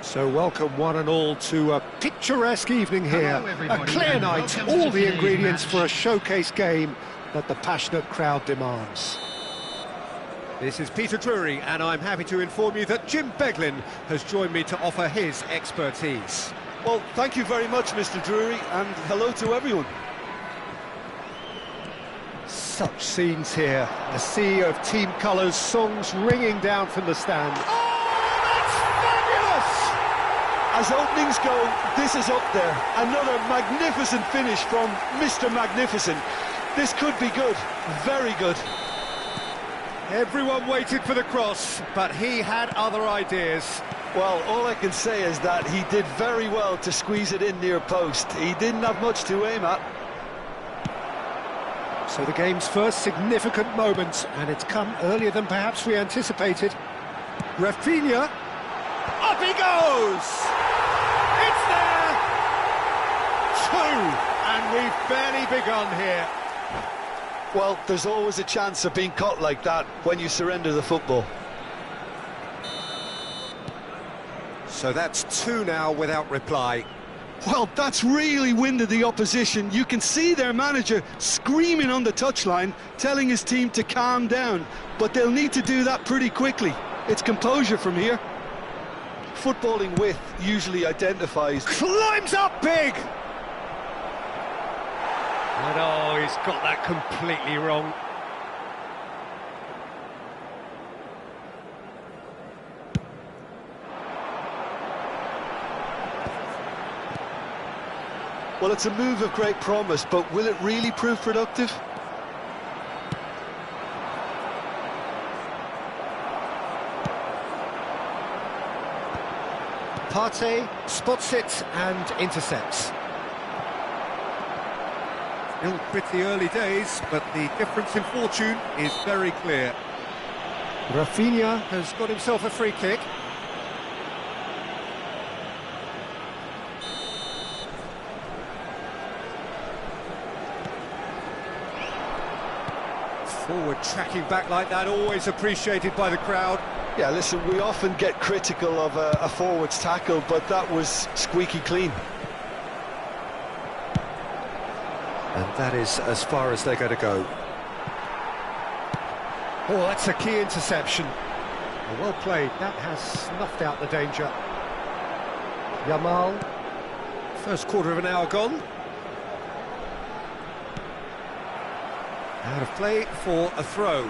So welcome one and all to a picturesque evening here. A clear night, all the ingredients for a showcase game that the passionate crowd demands. This is Peter Drury, and I'm happy to inform you that Jim Beglin has joined me to offer his expertise. Well, thank you very much, Mr. Drury, and hello to everyone. Such scenes here, a sea of team colours, songs ringing down from the stand. Oh, that's fabulous! As openings go, this is up there. Another magnificent finish from Mr. Magnificent. This could be good, very good. Everyone waited for the cross, but he had other ideas. Well, all I can say is that he did very well to squeeze it in near post. He didn't have much to aim at. So the game's first significant moment, and it's come earlier than perhaps we anticipated. Rafinha, up he goes! It's there! 2, and we've barely begun here. Well, there's always a chance of being caught like that when you surrender the football. So that's 2 now without reply. Well, that's really winded the opposition. You can see their manager screaming on the touchline, telling his team to calm down. But they'll need to do that pretty quickly. It's composure from here. Footballing width usually identifies... Climbs up big! And oh, he's got that completely wrong. Well, it's a move of great promise, but will it really prove productive? Partey spots it and intercepts. Still pretty early days, but the difference in fortune is very clear. Rafinha has got himself a free kick. Forward tracking back like that, always appreciated by the crowd. Yeah, listen, we often get critical of a forward's tackle, but that was squeaky clean. And that is as far as they're going to go. Oh, that's a key interception. Well played, that has snuffed out the danger. Yamal. First quarter of an hour gone. Out of play for a throw.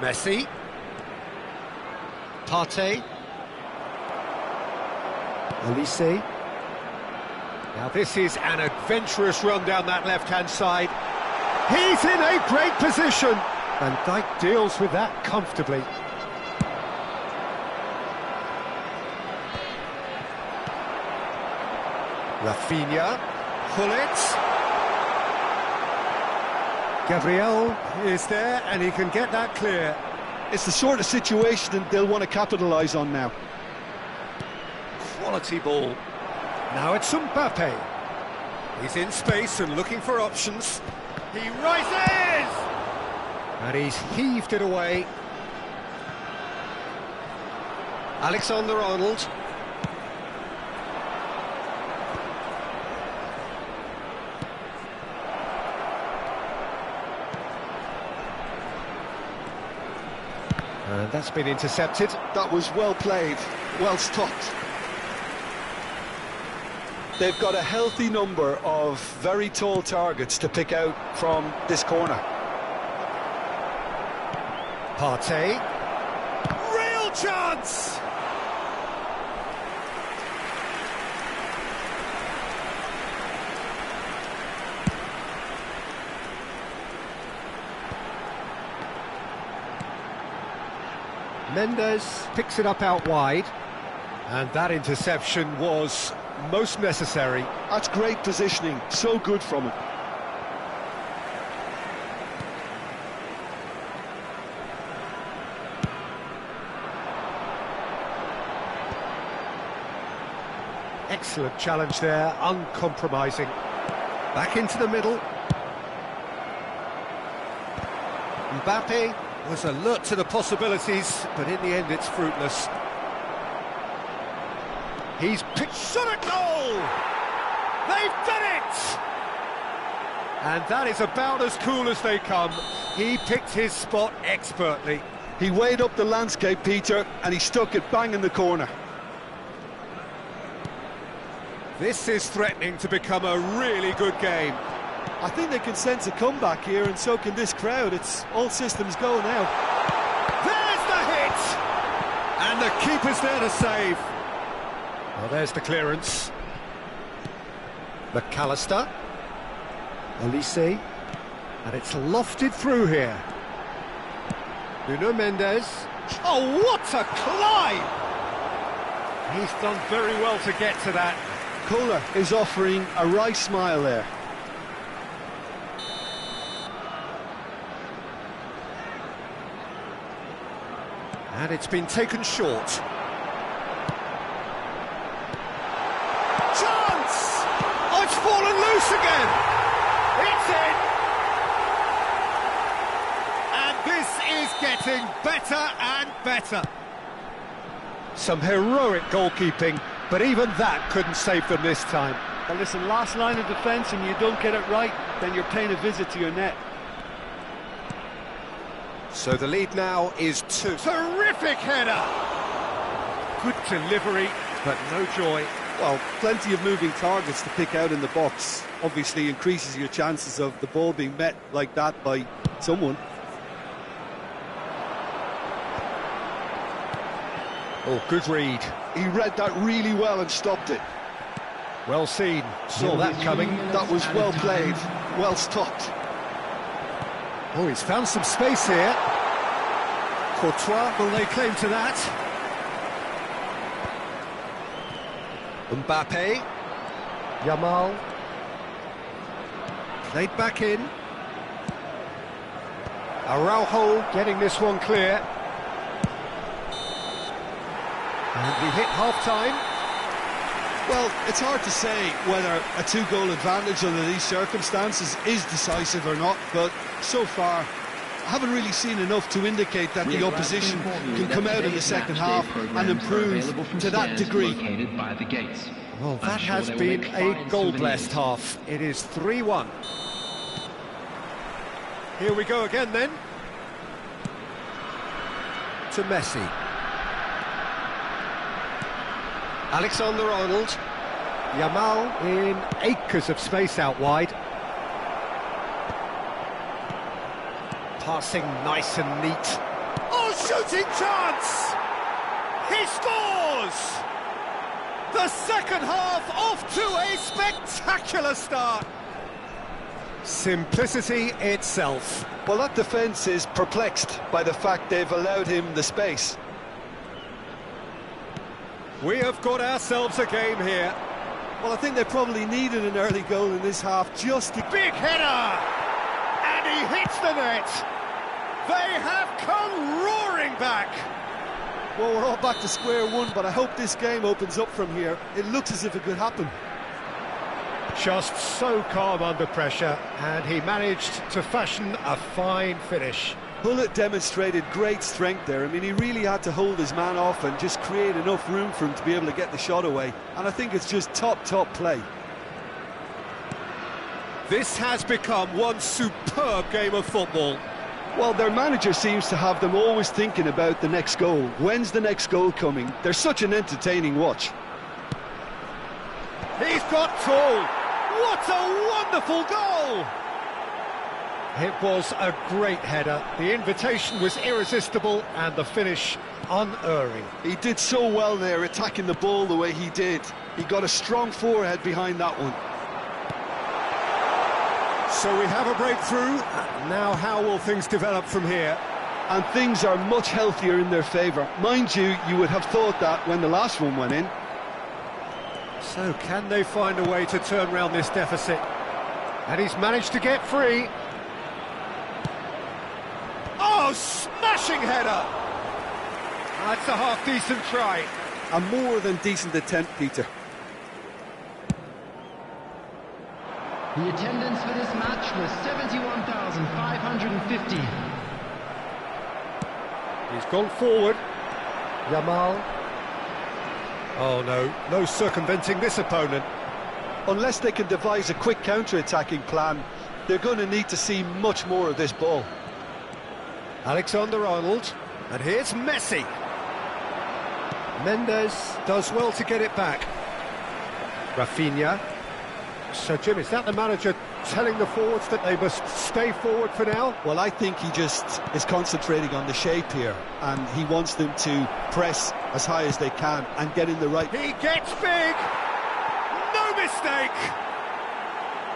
Messi. Partey. Olise. Now this is an adventurous run down that left-hand side. He's in a great position. And Dijk deals with that comfortably. Rafinha, pull it. Gabriel is there, and he can get that clear. It's the sort of situation that they'll want to capitalise on now. Quality ball. Now it's Mbappe. He's in space and looking for options. He rises! And he's heaved it away. Alexander-Arnold. And that's been intercepted. That was well played, well stopped. They've got a healthy number of very tall targets to pick out from this corner. Partey. Real chance! Mendes picks it up out wide, and that interception was most necessary. That's great positioning, so good from him. Excellent challenge there, uncompromising. Back into the middle. Mbappe Was alert to the possibilities, but in the end it's fruitless. He's picked shot at goal! They've done it! And that is about as cool as they come. He picked his spot expertly. He weighed up the landscape, Peter, and he stuck it bang in the corner. This is threatening to become a really good game. I think they can sense a comeback here, and so can this crowd. It's all systems go now. There's the hit! And the keeper's there to save. Well, there's the clearance. McAllister. Elise. And it's lofted through here. Nuno Mendes. Oh, what a climb! He's done very well to get to that. Kohler is offering a wry smile there. And it's been taken short. Chance! Oh, it's fallen loose again! It's in! And this is getting better and better. Some heroic goalkeeping, but even that couldn't save them this time. Well, listen, last line of defence and you don't get it right, then you're paying a visit to your net. So the lead now is 2. Terrific header! Good delivery, but no joy. Well, plenty of moving targets to pick out in the box. Obviously increases your chances of the ball being met like that by someone. Oh, good read. He read that really well and stopped it. Well seen. Saw that coming. That was well played, well stopped. Oh, he's found some space here. Courtois will lay claim to that. Mbappe. Yamal. Played back in. Araujo getting this one clear. And we hit half-time. Well, it's hard to say whether a 2-goal advantage under these circumstances is decisive or not, but so far I haven't really seen enough to indicate that the opposition can come out in the second half and improve to that degree. Well, that has been a goal-blessed half. It is 3-1. Here we go again then. To Messi. Alexander-Arnold. Yamal in acres of space out wide. Passing nice and neat. Oh, shooting chance! He scores! The second half off to a spectacular start. Simplicity itself. Well, that defence is perplexed by the fact they've allowed him the space. We have got ourselves a game here. Well, I think they probably needed an early goal in this half just to... Big header! And he hits the net! They have come roaring back! Well, we're all back to square one, but I hope this game opens up from here. It looks as if it could happen. Just so calm under pressure, and he managed to fashion a fine finish. Hullet demonstrated great strength there. I mean, he really had to hold his man off and just create enough room for him to be able to get the shot away. And I think it's just top play. This has become one superb game of football. Well, their manager seems to have them always thinking about the next goal. When's the next goal coming? They're such an entertaining watch. He's got tall. What a wonderful goal! It was a great header. The invitation was irresistible and the finish unerring. He did so well there, attacking the ball the way he did. He got a strong forehead behind that one. So we have a breakthrough. Now how will things develop from here? And things are much healthier in their favour. Mind you, you would have thought that when the last one went in. So can they find a way to turn around this deficit? And he's managed to get free. Oh, smashing header! That's a half-decent try. A more than decent attempt, Peter. The attendance for this match was 71,550. He's gone forward. Yamal. Oh no, no circumventing this opponent. Unless they can devise a quick counter-attacking plan, they're going to need to see much more of this ball. Alexander-Arnold, and here's Messi. Mendes does well to get it back. Rafinha. So Jim, is that the manager telling the forwards that they must stay forward for now? Well, I think he just is concentrating on the shape here, and he wants them to press as high as they can and get in the right... He gets big! No mistake!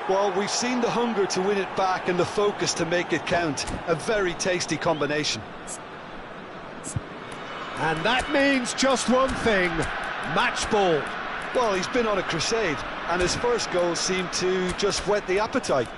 Well, we've seen the hunger to win it back and the focus to make it count. A very tasty combination. And that means just one thing, match ball. Well, he's been on a crusade, and his first goal seemed to just whet the appetite.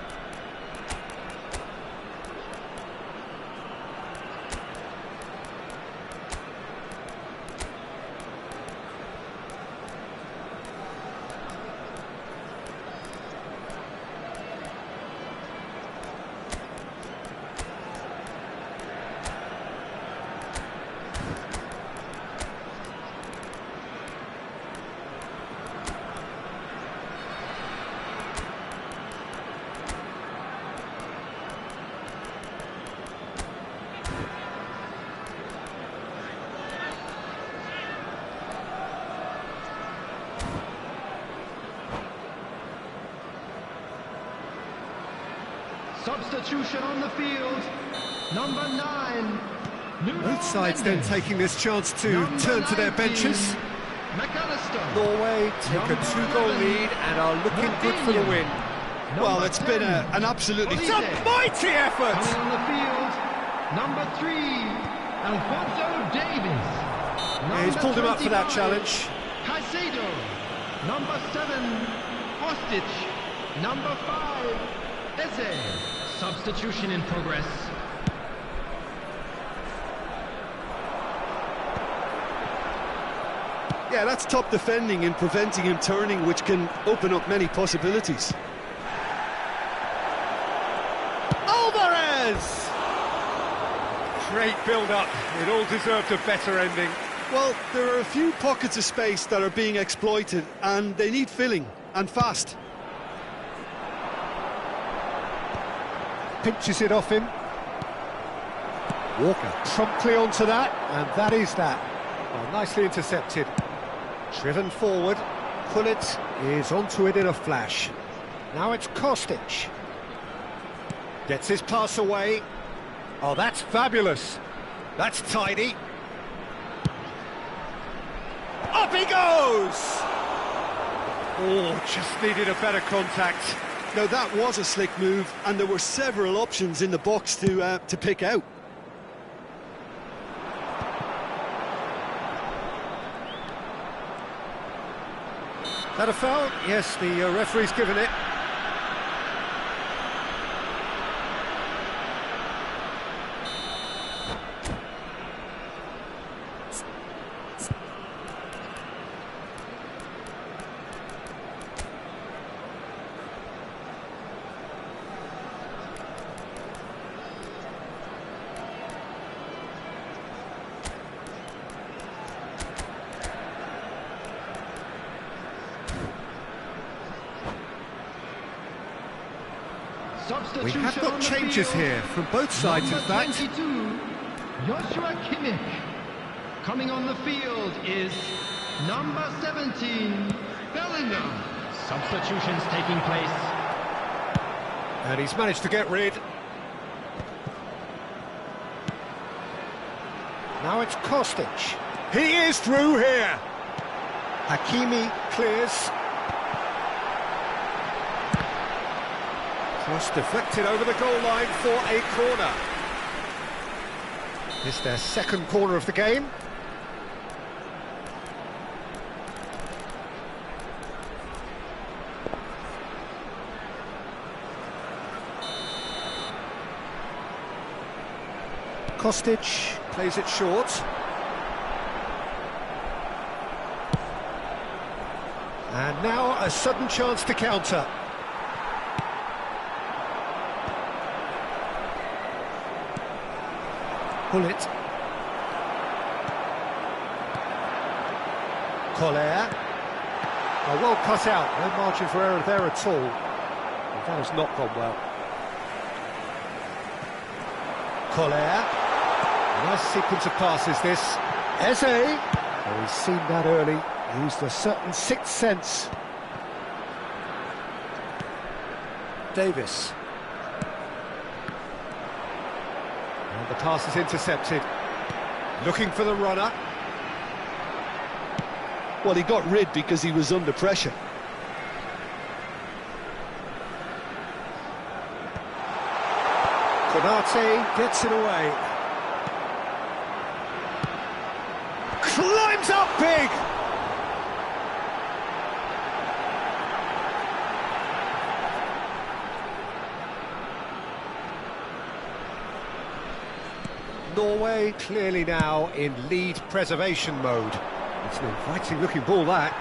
Substitution on the field, number 9. Both sides then taking this chance to turn to their benches. Norway take a 2-goal lead and are looking good for the win. Well, it's been an absolutely... It's a mighty effort! Coming on the field, number 3, Alphonso Davies. He's pulled him up for that challenge. Caicedo, number 7, Kostic, number 5, Eze. Substitution in progress. Yeah, that's top defending and preventing him turning, which can open up many possibilities. Alvarez! Great build-up. It all deserved a better ending. Well, there are a few pockets of space that are being exploited, and they need filling, and fast. Pinches it off him. Walker promptly onto that, and that is that. Well, nicely intercepted. Driven forward. Pullet is onto it in a flash. Now it's Kostic. Gets his pass away. Oh, that's fabulous. That's tidy. Up he goes! Oh, just needed a better contact. Now, that was a slick move, and there were several options in the box to pick out. That a foul? Yes, the referee's given it. We have got changes here from both sides, in fact. 22, Joshua Kimmich. Coming on the field is number 17, Bellingham. Substitutions taking place. And he's managed to get rid. Now it's Kostic. He is through here. Hakimi clears. Cross deflected over the goal line for a corner. It's their second corner of the game. Kostic plays it short. And now a sudden chance to counter. Pull it. Collier. Oh, well cut out, no margin for error there at all. Well, that has not gone well. Collier. Nice sequence of passes this. Eze. Oh, he's seen that early, used a certain sixth sense. Davis. And the pass is intercepted. Looking for the runner. Well, he got rid because he was under pressure. Konate gets it away. Climbs up big! Norway clearly now in lead preservation mode. It's an inviting looking ball, that.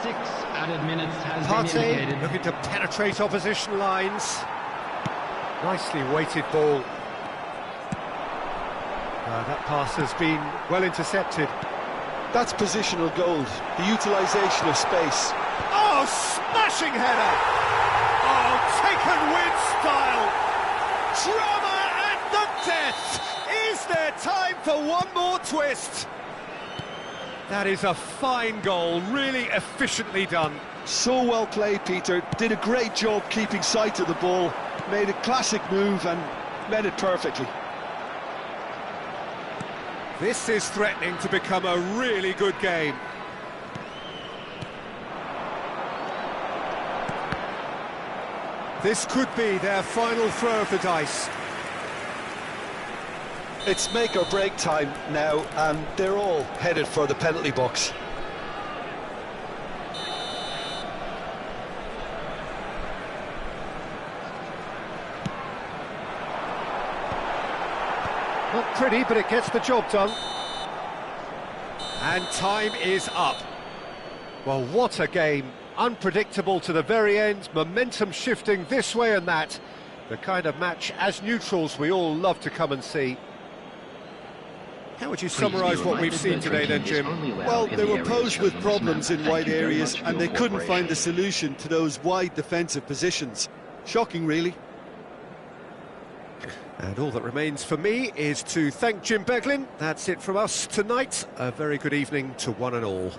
6 added minutes has Partey been indicated. looking to penetrate opposition lines. Nicely weighted ball. That pass has been well intercepted. That's positional gold, the utilisation of space. Oh, smashing header! Oh, taken with style! Drama at the death! Is there time for one more twist? That is a fine goal, really efficiently done. So well played, Peter. Did a great job keeping sight of the ball. Made a classic move and met it perfectly. This is threatening to become a really good game. This could be their final throw of the dice. It's make or break time now, and they're all headed for the penalty box. Not pretty, but it gets the job done. And time is up. Well, what a game. Unpredictable to the very end, momentum shifting this way and that. The kind of match, as neutrals, we all love to come and see. How would you summarise what we've seen today then, Jim? Well, they were posed with problems in wide areas and they couldn't find a solution to those wide defensive positions. Shocking, really. And all that remains for me is to thank Jim Beglin. That's it from us tonight. A very good evening to one and all.